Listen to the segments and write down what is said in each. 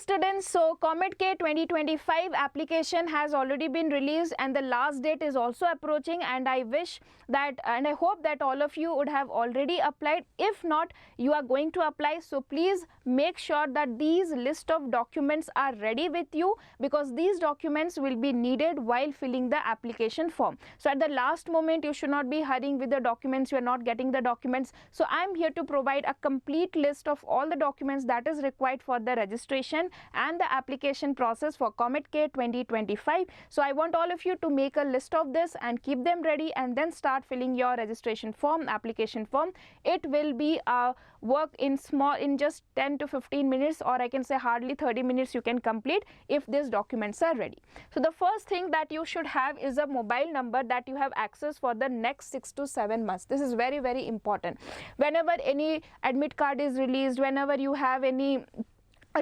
students, so COMEDK 2025 application has already been released and the last date is also approaching, and I wish that and I hope that all of you would have already applied. If not, you are going to apply, so please make sure that these list of documents are ready with you, because these documents will be needed while filling the application form. So at the last moment you should not be hurrying with the documents, you are not getting the documents. So I am here to provide a complete list of all the documents that is required for the registration and the application process for COMEDK 2025. So I want all of you to make a list of this and keep them ready, and then start filling your registration form, application form. It will be a work in just 10 to 15 minutes, or I can say hardly 30 minutes you can complete if these documents are ready. So the first thing that you should have is a mobile number that you have access for the next 6 to 7 months. This is very, very important. Whenever any admit card is released, whenever you have any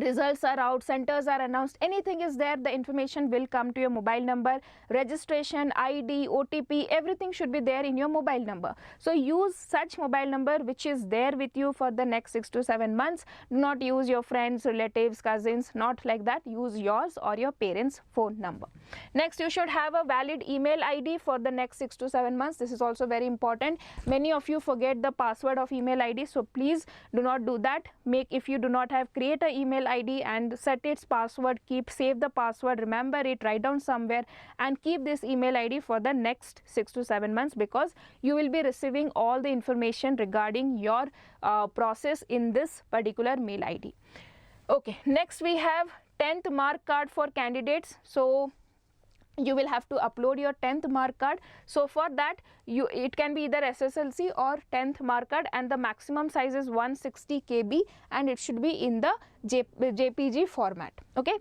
results are out, centers are announced, anything is there, the information will come to your mobile number. Registration, ID, OTP, everything should be there in your mobile number. So use such mobile number which is there with you for the next 6 to 7 months. Do not use your friends, relatives, cousins, not like that. Use yours or your parents' phone number. Next, you should have a valid email ID for the next 6 to 7 months. This is also very important. Many of you forget the password of email ID, so please do not do that. If you do not have, create an email ID and set its password, save the password, remember it, write down somewhere, and keep this email ID for the next 6 to 7 months, because you will be receiving all the information regarding your process in this particular mail ID. Okay, next we have 10th mark card for candidates. So you will have to upload your 10th mark card. So for that, it can be either SSLC or 10th mark card, and the maximum size is 160 KB, and it should be in the JPG format. Okay,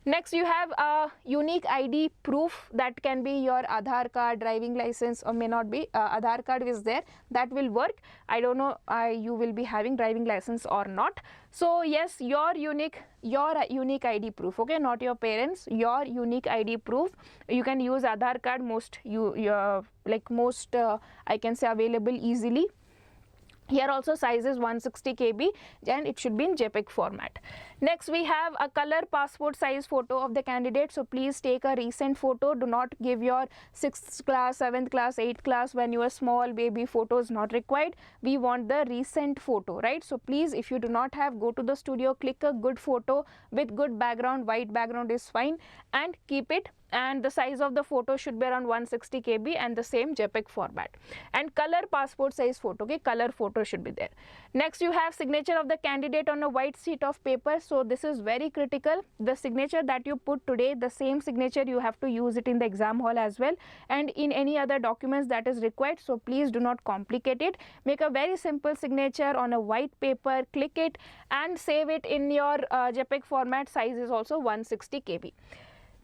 next you have a unique ID proof. That can be your Aadhaar card, driving license, or may not be. Aadhaar card is there, that will work. I don't know you will be having driving license or not. So yes, your unique ID proof, okay, not your parents, your unique ID proof. You can use Aadhaar card, I can say available easily. Here also size is 160 KB and it should be in JPEG format. Next we have a color passport size photo of the candidate. So please take a recent photo. Do not give your 6th class, 7th class, 8th class when you are small baby. Photos not required. We want the recent photo, right? So please, if you do not have, go to the studio, click a good photo with good background. White background is fine, and keep it. And the size of the photo should be around 160 KB and the same JPEG format. And color passport size photo, okay, color photo should be there. Next you have signature of the candidate on a white sheet of paper. So this is very critical. The signature that you put today, the same signature you have to use it in the exam hall as well, and in any other documents that is required. So please do not complicate it. Make a very simple signature on a white paper, click it and save it in your JPEG format. Size is also 160 KB.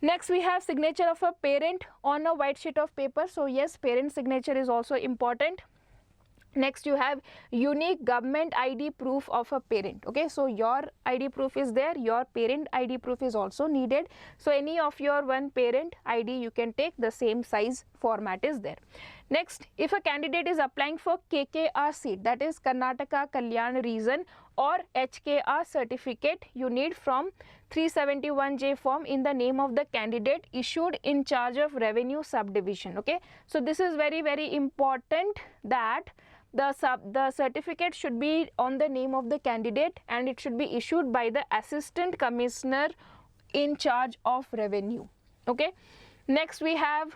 Next we have signature of a parent on a white sheet of paper. So yes, parent signature is also important. Next you have unique government ID proof of a parent. Okay, so your ID proof is there, your parent ID proof is also needed. So any of your one parent ID you can take, the same size format is there. Next, if a candidate is applying for KKR seat, that is Karnataka Kalyan Region, or HKR certificate, you need from 371J form in the name of the candidate issued in charge of revenue subdivision. Okay, so this is very, very important that the certificate should be on the name of the candidate, and it should be issued by the assistant commissioner in charge of revenue. Okay, next we have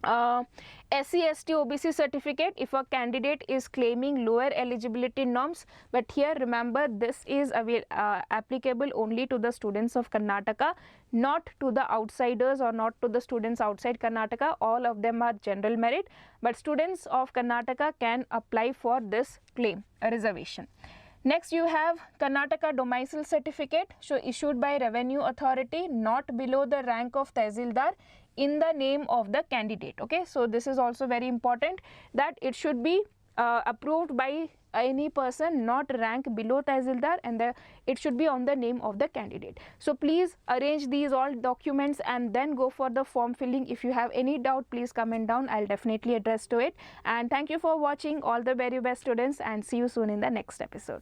SC, ST, OBC certificate if a candidate is claiming lower eligibility norms. But here remember, this is applicable only to the students of Karnataka, not to the outsiders or not to the students outside Karnataka. All of them are general merit, but students of Karnataka can apply for this claim, a reservation. Next you have Karnataka domicile certificate, so issued by revenue authority, not below the rank of Tehsildar, in the name of the candidate. Okay, so this is also very important that it should be approved by any person not rank below Tehsildar, and it should be on the name of the candidate. So please arrange these all documents and then go for the form filling. If you have any doubt, please comment down. I'll definitely address to it. And thank you for watching. All the very best, students, and see you soon in the next episode.